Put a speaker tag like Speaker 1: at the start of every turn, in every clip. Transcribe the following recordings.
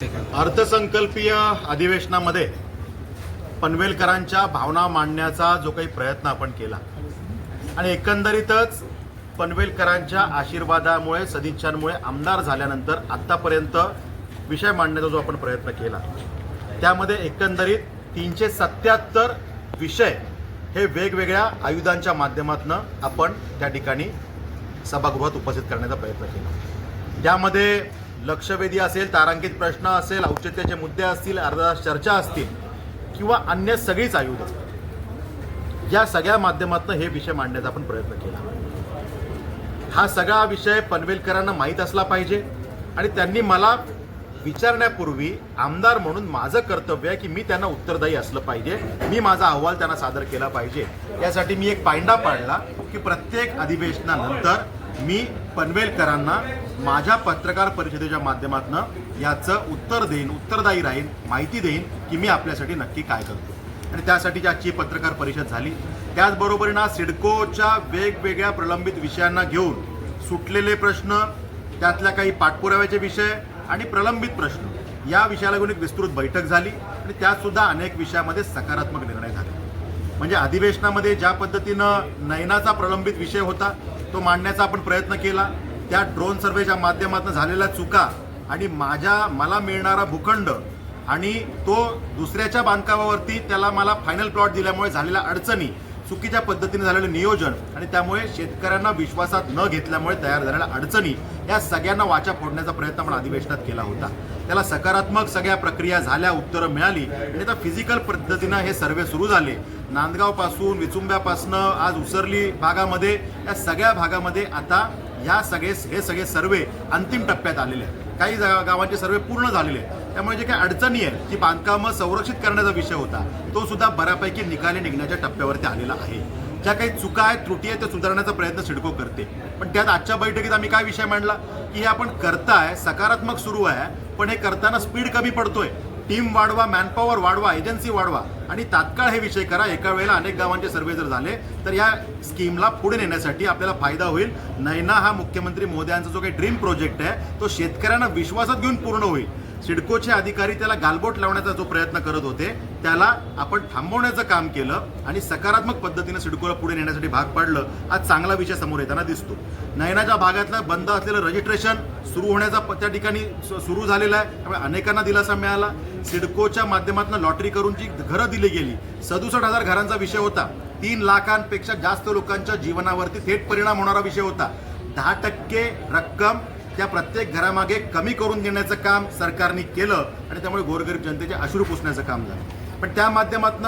Speaker 1: अर्थसंकल्पीय अधिवेशनामध्ये पनवेलकरांच्या भावना मांडण्याचा जो काही प्रयत्न आपण केला आणि एकंदरीतच पनवेलकरांच्या आशीर्वादामुळे सदिच्छांमुळे आमदार झाल्यानंतर आत्तापर्यंत विषय मांडण्याचा जो आपण प्रयत्न केला त्यामध्ये एकंदरीत 377 विषय हे वेगवेगळ्या आयुधांच्या माध्यमातून आपण त्या ठिकाणी सभागृहात उपस्थित करण्याचा प्रयत्न केला। त्यामध्ये लक्षवेधी असेल, तारांकित प्रश्न असेल, औचित्याचे मुद्दे असतील, अर्धा तास चर्चा असतील किंवा अन्य सगळीच आयुध या सगळ्या माध्यमातून हे विषय मांडण्याचा आपण प्रयत्न केला। हा सगळा विषय पनवेलकरांना माहीत असला पाहिजे आणि त्यांनी मला विचारण्यापूर्वी आमदार म्हणून माझं कर्तव्य आहे की मी त्यांना उत्तरदायी असलं पाहिजे, मी माझा अहवाल त्यांना सादर केला पाहिजे। यासाठी मी एक पायंडा पाडला की प्रत्येक अधिवेशनानंतर मी पनवेलकरांना माझ्या पत्रकार परिषदेच्या माध्यमातून याचं उत्तर देईन, उत्तरदायी राहीन, माहिती देईन की मी आपल्यासाठी नक्की काय करतो। आणि त्यासाठी आजची पत्रकार परिषद झाली। त्याचबरोबरीनं सिडकोच्या वेगवेगळ्या प्रलंबित विषयांना घेऊन सुटलेले प्रश्न, त्यातल्या काही पाठपुराव्याचे विषय आणि प्रलंबित प्रश्न या विषयाला घेऊन एक विस्तृत बैठक झाली आणि त्यात सुद्धा अनेक विषयामध्ये सकारात्मक निर्णय झाले। म्हणजे अधिवेशनामध्ये ज्या पद्धतीनं नयनाचा प्रलंबित विषय होता तो मांडण्याचा आपण प्रयत्न केला, त्या ड्रोन सर्वेच्या माध्यमातून झालेल्या चुका आणि मला मिळणारा भूखंड आणि तो दुसऱ्याच्या बांधकामावरती त्याला मला फायनल प्लॉट दिल्यामुळे झालेल्या अडचणी, चुकीच्या पद्धतीने झालेलं नियोजन आणि त्यामुळे शेतकऱ्यांना विश्वासात न घेतल्यामुळे तयार झालेल्या अडचणी या सगळ्यांना वाचा फोडण्याचा प्रयत्न आपण अधिवेशनात केला होता। त्याला सकारात्मक सगळ्या प्रक्रिया झाल्या, उत्तरं मिळाली आणि आता फिजिकल पद्धतीनं हे सर्वे सुरू झाले। नांदगावपासून विचुंब्यापासून आज उसरली भागामध्ये या सगळ्या भागामध्ये आता हे सगळे सर्वे अंतिम टप्प्यात आलेले आहेत। काही गावांचे सर्वे पूर्ण झालेले आहेत। त्यामुळे जे काही अडचणी आहेत, जी बांधकामं संरक्षित करण्याचा विषय होता तो सुद्धा बऱ्यापैकी निकाली निघण्याच्या टप्प्यावरती आलेला आहे। ज्या काही चुका आहेत, त्रुटी आहेत, त्या सुधारण्याचा प्रयत्न सिडको करते। पण त्यात आजच्या बैठकीत आम्ही काय विषय मांडला की हे आपण करताय, सकारात्मक सुरू आहे, पण हे करताना स्पीड कमी पडतोय। टीम वाढवा, मॅनपॉवर वाढवा, एजन्सी वाढवा आणि तात्काळ हे विषय करा। एका वेळेला अनेक गावांचे सर्वे जर झाले तर या स्कीमला पुढे नेण्यासाठी आपल्याला फायदा होईल। नयना हा मुख्यमंत्री मोदयांचा जो काही ड्रीम प्रोजेक्ट आहे तो शेतकऱ्यांना विश्वासात घेऊन पूर्ण होईल। सिडकोचे अधिकारी त्याला गालबोट लावण्याचा जो प्रयत्न करत होते त्याला आपण थांबवण्याचं काम केलं आणि सकारात्मक पद्धतीने सिडकोला पुढे नेण्यासाठी भाग पाडलं। आज चांगला विषय समोर येताना दिसतो। नयनाच्या भागातलं बंद असलेलं रजिस्ट्रेशन सुरू होण्याचा त्या ठिकाणी सुरू झालेला आहे, त्यामुळे अनेकांना दिलासा मिळाला। सिडकोच्या माध्यमातून लॉटरी करून जी घरं दिली गेली, 67,000 घरांचा विषय होता। 3 लाखांपेक्षा जास्त लोकांच्या जीवनावरती थेट परिणाम होणारा विषय होता। 10% रक्कम त्या प्रत्येक घरामागे कमी करून देण्याचं काम सरकारने केलं आणि त्यामुळे गोरगरीब जनतेचे अश्रू पुसण्याचं काम झालं। पण त्या माध्यमातून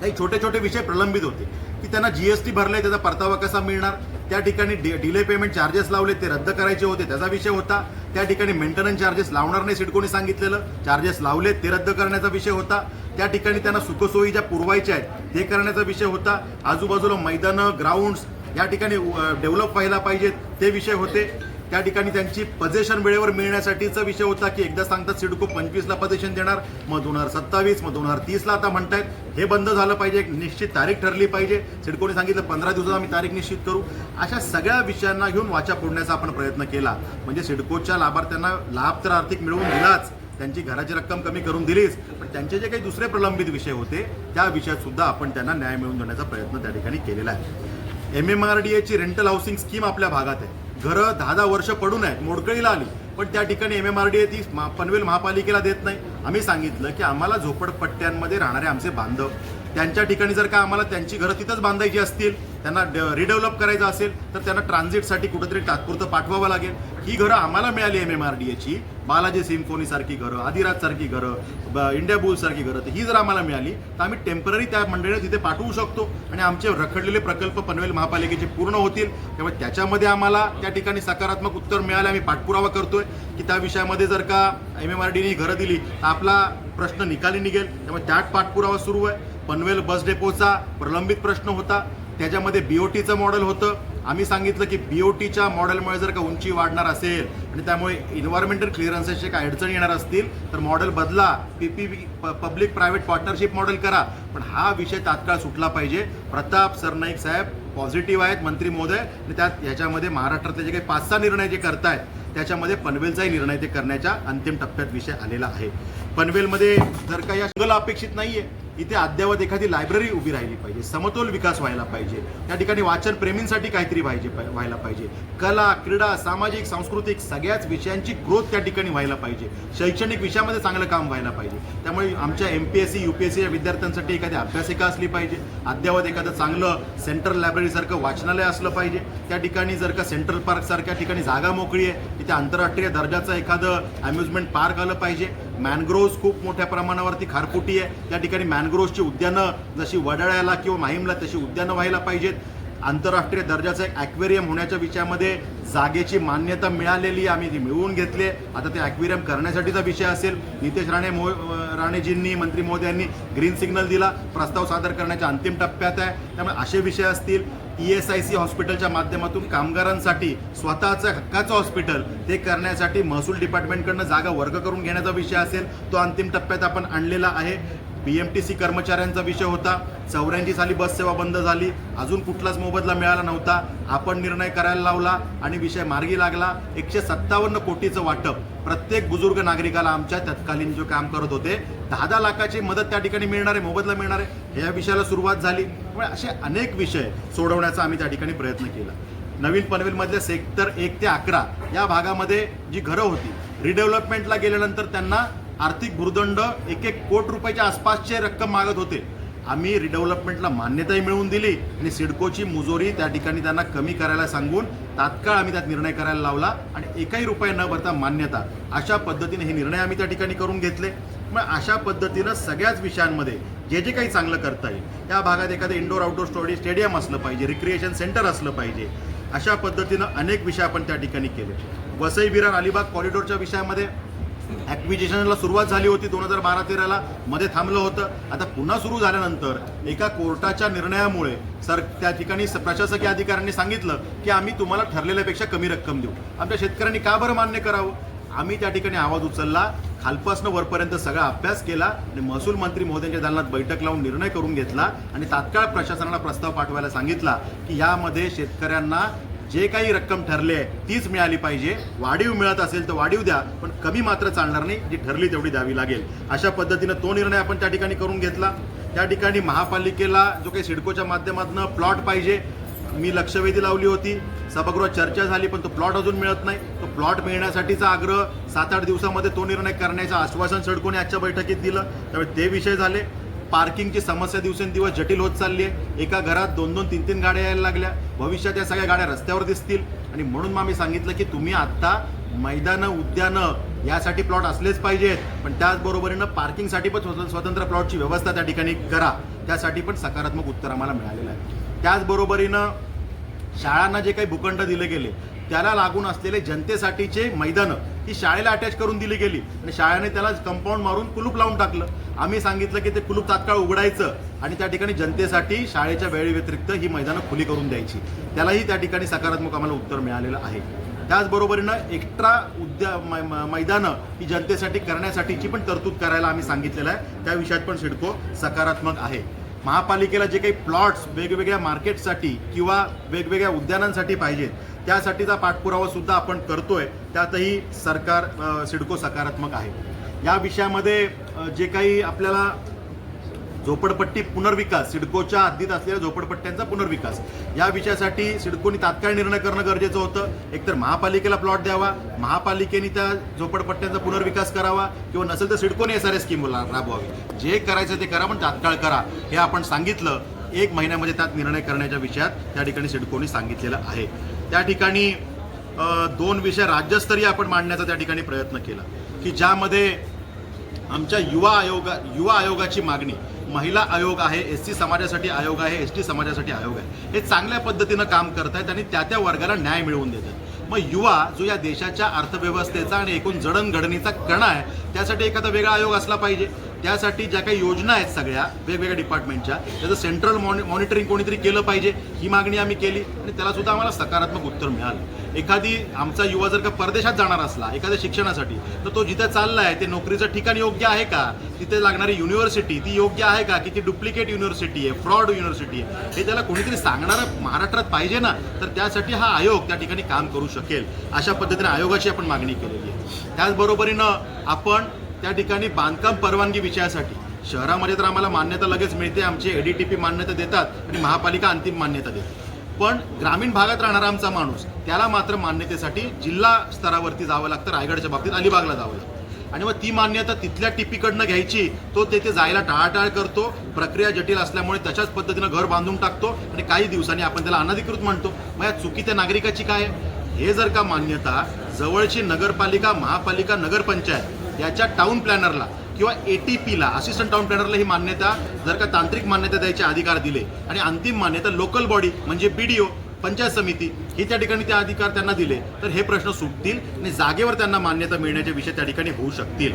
Speaker 1: काही छोटे छोटे विषय प्रलंबित होते की त्यांना जीएसटी भरले, त्याचा परतावा कसा मिळणार, त्या ठिकाणी डिले पेमेंट चार्जेस लावले ते रद्द करायचे होते, त्याचा विषय होता। त्या ठिकाणी मेंटेनन्स चार्जेस लावणार नाही सिडकोने सांगितलेलं, चार्जेस लावले ते रद्द करण्याचा विषय होता। त्या ठिकाणी त्यांना सुखसोयी ज्या पुरवायच्या आहेत ते करण्याचा विषय होता। आजूबाजूला मैदानं, ग्राउंड्स या ठिकाणी डेव्हलप व्हायला पाहिजेत ते विषय होते। त्या ठिकाणी त्यांची पोझिशन वेळेवर मिळण्यासाठीचा विषय होता की एकदा सांगतात सिडको 25ला पोझिशन देणार, मग 2027, मग 2030ला आता म्हणतायत। हे बंद झालं पाहिजे, एक निश्चित तारीख ठरली पाहिजे। सिडकोने सांगितलं 15 दिवसात आम्ही तारीख निश्चित करू। अशा सगळ्या विषयांना घेऊन वाचा फोडण्याचा आपण प्रयत्न केला। म्हणजे सिडकोच्या लाभार्थ्यांना लाभ तर आर्थिक मिळवून दिलाच, त्यांची घराची रक्कम कमी करून दिलीच, पण त्यांचे जे काही दुसरे प्रलंबित विषय होते त्या विषयात सुद्धा आपण त्यांना न्याय मिळवून देण्याचा प्रयत्न त्या ठिकाणी केलेला आहे। MMRDAची रेंटल हाऊसिंग स्कीम आपल्या भागात आहे। घरं 10-10 वर्ष पडून आहेत, मोडकळीला आली, पण त्या ठिकाणी MMRDA ती पनवेल महापालिकेला देत नाही। आम्ही सांगितलं की आम्हाला झोपडपट्ट्यांमध्ये राहणारे आमचे बांधव, त्यांच्या ठिकाणी जर का आम्हाला त्यांची घरं तिथंच बांधायची असतील, त्यांना रिडेव्हलप करायचं असेल तर त्यांना ट्रान्झिटसाठी कुठेतरी तात्पुरतं पाठवावं लागेल। ही घरं आम्हाला मिळाली MMRDAची, बालाजी सिम्फोनी सारखी घरं, आदिराज सारखी घरं, इंडिया बुल सारखी घरं, तर ही जर आम्हाला मिळाली तर आम्ही टेम्पररी त्या मंडळीने तिथे पाठवू शकतो आणि आमचे रखडलेले प्रकल्प पनवेल महापालिकेचे पूर्ण होतील। त्यामुळे त्याच्यामध्ये आम्हाला त्या ठिकाणी सकारात्मक उत्तर मिळालं। आम्ही पाठपुरावा करतोय की त्या विषयामध्ये जर का MMRDAने घरं दिली तर आपला प्रश्न निकाली निघेल। त्यामुळे त्यात पाठपुरावा सुरू आहे। पनवेल बस डेपोचा प्रलंबित प्रश्न होता, त्याच्यामध्ये BOTचं मॉडेल होतं। आम्ही सांगितलं की BOTच्या मॉडेलमुळे जर का उंची वाढणार असेल आणि त्यामुळे इन्व्हायरमेंटल क्लिअरन्सेसचे काही अडचणी येणार असतील तर मॉडेल बदला, PPP public private partnership model करा, पण हा विषय तात्काळ सुटला पाहिजे। प्रताप सरनाईक साहेब पॉझिटिव्ह आहेत, मंत्री महोदय, आणि त्यात ह्याच्यामध्ये महाराष्ट्रातले जे काही 5-6 निर्णय जे करतायत त्याच्यामध्ये पनवेलचाही निर्णय ते करण्याच्या अंतिम टप्प्यात विषय आलेला आहे. पनवेलमध्ये जर का या शंगला अपेक्षित नाही आहे, इथे अद्यावत एखादी लायब्ररी उभी राहिली पाहिजे, समतोल विकास व्हायला पाहिजे, त्या ठिकाणी वाचन प्रेमींसाठी काहीतरी व्हायला पाहिजे, कला, क्रीडा, सामाजिक, सांस्कृतिक सगळ्याच विषयांची ग्रोथ त्या ठिकाणी व्हायला पाहिजे, शैक्षणिक विषयामध्ये चांगलं काम व्हायला पाहिजे. त्यामुळे आमच्या MPSC UPSC या विद्यार्थ्यांसाठी एखादी अभ्यासिका असली पाहिजे, अद्यावत एखादं चांगलं सेंट्रल लायब्ररीसारखं वाचनालय असलं पाहिजे. त्या ठिकाणी जर का सेंट्रल पार्कसारख्या ठिकाणी जागा मोकळी आहे, तिथे आंतरराष्ट्रीय दर्जाचं एखादं अम्युजमेंट पार्क आलं पाहिजे. मॅनग्रोव्ज खूप मोठ्या प्रमाणावरती खारफुटी आहे, त्या ठिकाणी मॅनग्रोव्जची उद्यानं जशी वडाळ्याला किंवा माहीमला तशी उद्यानं व्हायला पाहिजेत. आंतरराष्ट्रीय दर्जाचं एक ॲक्वेरियम होण्याच्या विषयामध्ये जागेची मान्यता मिळालेली, आम्ही ती मिळवून घेतली. आता ते ॲक्वेरियम करण्यासाठीचा विषय असेल. नितेश राणेजींनी, मंत्री महोदयांनी ग्रीन सिग्नल दिला, प्रस्ताव सादर करण्याच्या अंतिम टप्प्यात आहे. त्यामुळे असे विषय असतील. ESIC हॉस्पिटलच्या माध्यमातून कामगारांसाठी स्वतःचं हक्काचं हॉस्पिटल ते करण्यासाठी महसूल डिपार्टमेंटकडनं जागा वर्ग करून घेण्याचा विषय असेल, तो अंतिम टप्प्यात आपण आणलेला आहे. BMTC कर्मचाऱ्यांचा विषय होता. 84 साली बस सेवा बंद झाली, अजून कुठलाच मोबदला मिळाला नव्हता. आपण निर्णय करायला लावला आणि विषय मार्गी लागला. 157 कोटीचं वाटप प्रत्येक बुजुर्ग नागरिकाला आमच्या तत्कालीन जो काम करत होते 10-10 लाखाची मदत त्या ठिकाणी मिळणार आहे, मोबदला मिळणार आहे, या विषयाला सुरुवात झाली. त्यामुळे असे अनेक विषय सोडवण्याचा आम्ही त्या ठिकाणी प्रयत्न केला. नवीन पनवेलमधल्या सेक्टर 1 ते 11 या भागामध्ये जी घरं होती, रिडेव्हलपमेंटला गेल्यानंतर त्यांना आर्थिक भूर्दंड 1-1 कोटी रुपयाच्या आसपासचे रक्कम मागत होते. आम्ही रिडेव्हलपमेंटला मान्यताही मिळवून दिली आणि सिडकोची मुजोरी त्या ठिकाणी त्यांना कमी करायला सांगून तात्काळ आम्ही त्यात निर्णय करायला लावला आणि 1 रुपया न भरता मान्यता, अशा पद्धतीने हे निर्णय आम्ही त्या ठिकाणी करून घेतले. मग अशा पद्धतीनं सगळ्याच विषयांमध्ये जे जे काही चांगलं करता येईल, त्या भागात एखादं इंडोर आउटडोर स्टेडियम असलं पाहिजे, रिक्रिएशन सेंटर असलं पाहिजे, अशा पद्धतीनं अनेक विषय आपण त्या ठिकाणी केले. वसई विरार अलिबाग कॉरिडॉरच्या विषयामध्ये ॲक्विजिशनला सुरुवात झाली होती 2012-13ला, मध्ये थांबलं होतं. आता पुन्हा सुरू झाल्यानंतर एका कोर्टाच्या निर्णयामुळे त्या ठिकाणी प्रशासकीय अधिकाऱ्यांनी सांगितलं की आम्ही तुम्हाला ठरलेल्यापेक्षा कमी रक्कम देऊ. आमच्या शेतकऱ्यांनी का बरं मान्य करावं? आम्ही त्या ठिकाणी आवाज उचलला, खालपासनं वरपर्यंत सगळा अभ्यास केला आणि महसूल मंत्री महोदयांच्या दालनात बैठक लावून निर्णय करून घेतला आणि तात्काळ प्रशासनाला प्रस्ताव पाठवायला सांगितला की यामध्ये शेतकऱ्यांना जे काही रक्कम ठरली आहे तीच मिळाली पाहिजे. वाढीव मिळत असेल तर वाढीव द्या, पण कमी मात्र चालणार नाही, जी ठरली तेवढी द्यावी लागेल. अशा पद्धतीनं तो निर्णय आपण त्या ठिकाणी करून घेतला. त्या ठिकाणी महापालिकेला जो काही सिडकोच्या माध्यमातून प्लॉट पाहिजे, मी लक्षवेधी लावली होती, सभागृहात चर्चा झाली, पण तो प्लॉट अजून मिळत नाही. तो प्लॉट मिळण्यासाठीचा आग्रह 7-8 दिवसामध्ये तो निर्णय करण्याचं आश्वासन सिडकोने आजच्या बैठकीत दिलं. त्यामुळे ते विषय झाले. पार्किंगची समस्या दिवसेंदिवस जटिल होत चालली आहे. एका घरात 2-2, 3-3 गाड्या यायला लागल्या. भविष्यात या सगळ्या गाड्या रस्त्यावर दिसतील आणि म्हणून मग आम्ही सांगितलं की तुम्ही आत्ता मैदानं, उद्यानं यासाठी प्लॉट असलेच पाहिजेत, पण त्याचबरोबरीनं पार्किंगसाठी पण स्वतंत्र प्लॉटची व्यवस्था त्या ठिकाणी करा. त्यासाठी पण सकारात्मक उत्तर आम्हाला मिळालेलं आहे. त्याचबरोबरीनं शाळांना जे काही भूखंड दिले गेले त्याला लागून असलेले जनतेसाठीचे मैदानं ही शाळेला अटॅच करून दिली गेली आणि शाळेने त्याला कंपाऊंड मारून कुलूप लावून टाकलं. आम्ही सांगितलं की ते कुलूप तात्काळ उघडायचं आणि त्या ठिकाणी जनतेसाठी शाळेच्या वेळेव्यतिरिक्त ही मैदानं खुली करून द्यायची. त्यालाही त्या ठिकाणी सकारात्मक आम्हाला उत्तर मिळालेलं आहे. त्याचबरोबरीनं एक्स्ट्रा मैदानं ही जनतेसाठी करण्यासाठीची पण तरतूद करायला आम्ही सांगितलेलं आहे. त्या विषयात पण सिडको सकारात्मक आहे. महापालिकेला जे काही प्लॉट्स वेगवेगळ्या मार्केटसाठी किंवा वेगवेगळ्या उद्यानांसाठी पाहिजेत त्यासाठीचा पाठपुरावा सुद्धा आपण करतोय. त्यातही सरकार सिडको सकारात्मक आहे. या विषयामध्ये जे काही आपल्याला झोपडपट्टी पुनर्विकास, सिडकोच्या हद्दीत असलेल्या झोपडपट्ट्यांचा पुनर्विकास, या विषयासाठी सिडकोनी तात्काळ निर्णय करणं गरजेचं होतं. एकतर महापालिकेला प्लॉट द्यावा, महापालिकेने त्या झोपडपट्ट्यांचा पुनर्विकास करावा, किंवा नसेल तर सिडकोने SRA स्कीम राबवावी. जे करायचं ते करा, पण तात्काळ करा हे आपण सांगितलं. 1 महिन्यामध्ये त्यात निर्णय करण्याच्या विषयात त्या ठिकाणी सिडकोनी सांगितलेलं आहे. त्या ठिकाणी 2 विषय राज्यस्तरीय आपण मांडण्याचा त्या ठिकाणी प्रयत्न केला की ज्यामध्ये आमच्या युवा आयोगाची मागणी, महिला आयोग आहे, SC समाजासाठी आयोग आहे, ST समाजासाठी आयोग आहे, हे चांगल्या पद्धतीनं काम करतायत आणि त्या वर्गाला न्याय मिळवून देतात. मग युवा जो या देशाच्या अर्थव्यवस्थेचा आणि एकूण जडणघडणीचा कणा आहे, त्यासाठी एखादा वेगळा आयोग असला पाहिजे. त्यासाठी ज्या काही योजना आहेत सगळ्या वेगवेगळ्या डिपार्टमेंटच्या त्याचं सेंट्रल मॉनिटरिंग कोणीतरी केलं पाहिजे, ही मागणी आम्ही केली आणि त्यालासुद्धा आम्हाला सकारात्मक उत्तर मिळालं. एखादी आमचा युवा जर का परदेशात जाणार असला एखाद्या शिक्षणासाठी, तर तो जिथे चालला आहे ते नोकरीचं ठिकाण योग्य आहे का, तिथे लागणारी युनिव्हर्सिटी ती योग्य आहे का, की ती डुप्लिकेट युनिव्हर्सिटी आहे, फ्रॉड युनिव्हर्सिटी आहे, हे त्याला कोणीतरी सांगणारं महाराष्ट्रात पाहिजे ना. तर त्यासाठी हा आयोग त्या ठिकाणी काम करू शकेल, अशा पद्धतीने आयोगाची आपण मागणी केलेली आहे. त्याचबरोबरीनं आपण त्या ठिकाणी बांधकाम परवानगी विषयासाठी शहरामध्ये तर आम्हाला मान्यता लगेच मिळते, आमचे ADTP मान्यता देतात आणि महापालिका अंतिम मान्यता देते. पण ग्रामीण भागात राहणारा आमचा माणूस त्याला मात्र मान्यतेसाठी जिल्हा स्तरावरती जावं लागतं, रायगडच्या बाबतीत अलिबागला जावं लागतं. आणि मग ती मान्यता तिथल्या टीपीकडनं घ्यायची, तो तेथे जायला टाळाटाळ करतो, प्रक्रिया जटिल असल्यामुळे त्याच्याच पद्धतीनं घर बांधून टाकतो आणि काही दिवसांनी आपण त्याला अनधिकृत म्हणतो. मग या चुकी त्या नागरिकाची काय आहे? हे जर का मान्यता जवळची नगरपालिका, महापालिका, नगरपंचायत याच्या टाउन प्लॅनरला किंवा ATPला, असिस्टंट टाउन प्लॅनरला ही मान्यता जर का तांत्रिक मान्यता द्यायचे अधिकार दिले आणि अंतिम मान्यता लोकल बॉडी म्हणजे BDO, पंचायत समिती ही त्या ठिकाणी ते अधिकार त्यांना दिले, तर हे प्रश्न सुटतील आणि जागेवर त्यांना मान्यता मिळण्याचे विषय त्या ठिकाणी होऊ शकतील.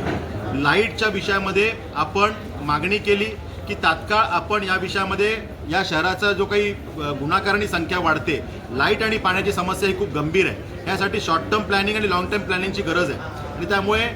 Speaker 1: लाईटच्या विषयामध्ये आपण मागणी केली की तात्काळ आपण या विषयामध्ये या शहराचा जो काही गुन्हेगारांची संख्या वाढते, लाईट आणि पाण्याची समस्या ही खूप गंभीर आहे. यासाठी शॉर्ट टर्म प्लॅनिंग आणि लॉंग टर्म प्लॅनिंगची गरज आहे आणि त्यामुळे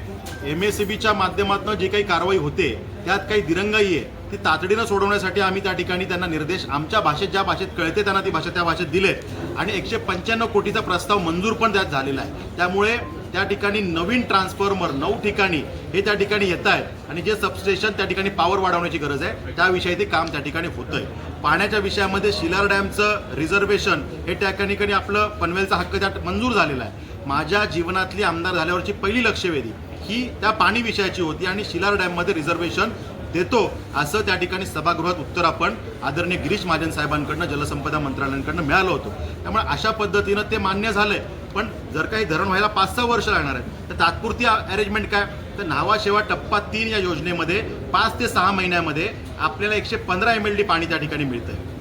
Speaker 1: MSCBच्या माध्यमातून जी काही कारवाई होते त्यात काही दिरंगाई आहे, ती तातडीनं सोडवण्यासाठी आम्ही त्या ठिकाणी त्यांना निर्देश आमच्या भाषेत, ज्या भाषेत कळते त्यांना ती भाषा त्या भाषेत दिले आणि 195 कोटीचा प्रस्ताव मंजूर पण त्यात झालेला आहे. त्यामुळे त्या ठिकाणी नवीन ट्रान्सफॉर्मर 9 ठिकाणी हे त्या ठिकाणी येत आहेत आणि जे सबस्टेशन त्या ठिकाणी पॉवर वाढवण्याची गरज आहे त्याविषयी ते काम त्या ठिकाणी होतंय. पाण्याच्या विषयामध्ये शिलार डॅमचं रिझर्वेशन हे त्या ठिकाणी आपलं पनवेलचा हक्क त्यात मंजूर झालेला आहे. माझ्या जीवनातली आमदार झाल्यावरची पहिली लक्षवेधी ही त्या पाणी विषयाची होती आणि शिलार डॅममध्ये रिझर्वेशन देतो असं त्या ठिकाणी सभागृहात उत्तर आपण आदरणीय गिरीश महाजन साहेबांकडनं, जलसंपदा मंत्रालयाकडनं मिळालं होतं. त्यामुळे अशा पद्धतीनं ते मान्य झालंय. पण जर काही धरण व्हायला 5-6 वर्ष लागणार आहेत, तर तात्पुरती अरेंजमेंट काय, तर नावाशेवा टप्पा 3 या योजनेमध्ये 5 ते 6 महिन्यामध्ये आपल्याला 115 MLD पाणी त्या ठिकाणी मिळतंय.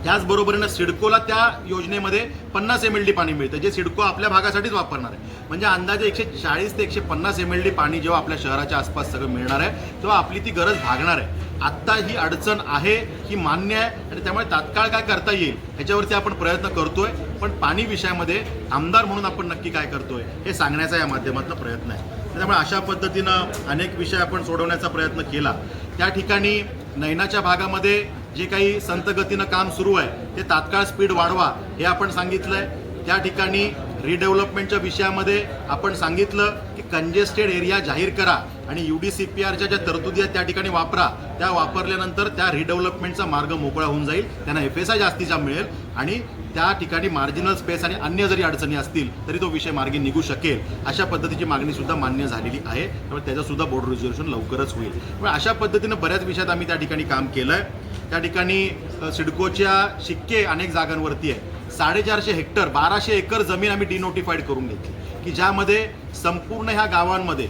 Speaker 1: त्याचबरोबरीनं सिडकोला त्या योजनेमध्ये 50 MLD पाणी मिळतं, जे सिडको आपल्या भागासाठीच वापरणार आहे. म्हणजे अंदाजे 140 ते 150 MLD पाणी जेव्हा आपल्या शहराच्या आसपास सगळं मिळणार आहे तेव्हा आपली ती गरज भागणार आहे. आत्ता ही अडचण आहे, ही मान्य आहे आणि त्यामुळे तात्काळ काय करता येईल ह्याच्यावरती आपण प्रयत्न करतोय. पण पाणी विषयामध्ये आमदार म्हणून आपण नक्की काय करतोय हे सांगण्याचा या माध्यमातून प्रयत्न आहे. त्यामुळे अशा पद्धतीनं अनेक विषय आपण सोडवण्याचा प्रयत्न केला. त्या ठिकाणी नैनाच्या भागामध्ये जे काही संत गतीनं काम सुरू आहे ते तात्काळ स्पीड वाढवा हे आपण सांगितलंय. त्या ठिकाणी रिडेव्हलपमेंटच्या विषयामध्ये आपण सांगितलं की कंजेस्टेड एरिया जाहीर करा आणि UDCPRच्या ज्या तरतुदी आहेत त्या ठिकाणी वापरा. त्या वापरल्यानंतर त्या रिडेव्हलपमेंटचा मार्ग मोकळा होऊन जाईल, त्यांना FSI जास्तीचा मिळेल आणि त्या ठिकाणी मार्जिनल स्पेस आणि अन्य जरी अडचणी असतील तरी तो विषय मार्गी निघू शकेल. अशा पद्धतीची मागणीसुद्धा मान्य झालेली आहे. त्यामुळे त्याचंसुद्धा बोर्ड रिझर्वेशन लवकरच होईल. त्यामुळे अशा पद्धतीनं बऱ्याच विषयात आम्ही त्या ठिकाणी काम केलं आहे. त्या ठिकाणी सिडकोच्या शिक्के अनेक जागांवरती आहे. 450 हेक्टर 1200 एकर जमीन आम्ही डिनोटिफाईड करून घेतली की ज्यामध्ये संपूर्ण ह्या गावांमध्ये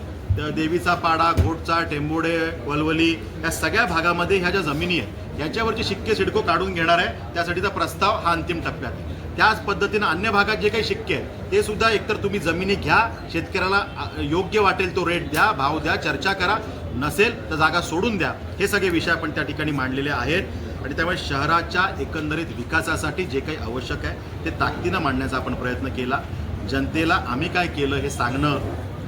Speaker 1: देवीचा पाडा, घोटचा, टेंबोडे, वलवली या सगळ्या भागामध्ये ह्या ज्या जमिनी आहेत याच्यावरचे शिक्के सिडको काढून घेणार आहे. त्यासाठीचा प्रस्ताव हा अंतिम टप्प्यात आहे. त्याच पद्धतीनं अन्य भागात जे काही शिक्के आहेत ते सुद्धा एकतर तुम्ही जमिनी घ्या, शेतकऱ्याला योग्य वाटेल तो रेट द्या, भाव द्या, चर्चा करा, नसेल तर जागा सोडून द्या. हे सगळे विषय आपण त्या ठिकाणी मांडलेले आहेत आणि त्यामुळे शहराच्या एकंदरीत विकासासाठी जे काही आवश्यक आहे ते ताकदीनं मांडण्याचा आपण प्रयत्न केला. जनतेला आम्ही काय केलं हे सांगणं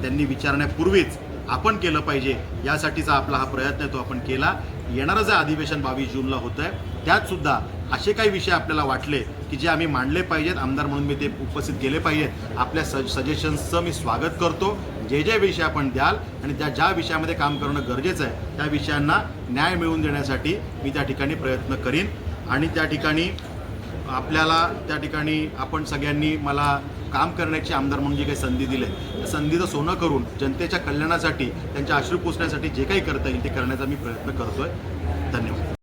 Speaker 1: त्यांनी विचारण्यापूर्वीच आपण केलं पाहिजे यासाठीचा आपला हा प्रयत्न आहे तो आपण केला. येणारं जे अधिवेशन 22 जूनला होतं आहे त्यात सुद्धा असे काही विषय आपल्याला वाटले की जे आम्ही मांडले पाहिजेत, आमदार म्हणून मी ते उपस्थित केले पाहिजेत. आपल्या सजेशन्सचं मी स्वागत करतो. जे जे विषय आपण द्याल आणि ज्या विषयामध्ये काम करणं गरजेचं आहे त्या विषयांना न्याय मिळवून देण्यासाठी मी त्या ठिकाणी प्रयत्न करीन. आणि त्या ठिकाणी आपल्याला त्या ठिकाणी आपण सगळ्यांनी मला काम करण्याची आमदार म्हणून जी काही संधी दिली आहे त्या संधीचं सोनं करून जनतेच्या कल्याणासाठी, त्यांच्या अश्रू पुसण्यासाठी जे काही करता येईल ते करण्याचा मी प्रयत्न करतोय. धन्यवाद.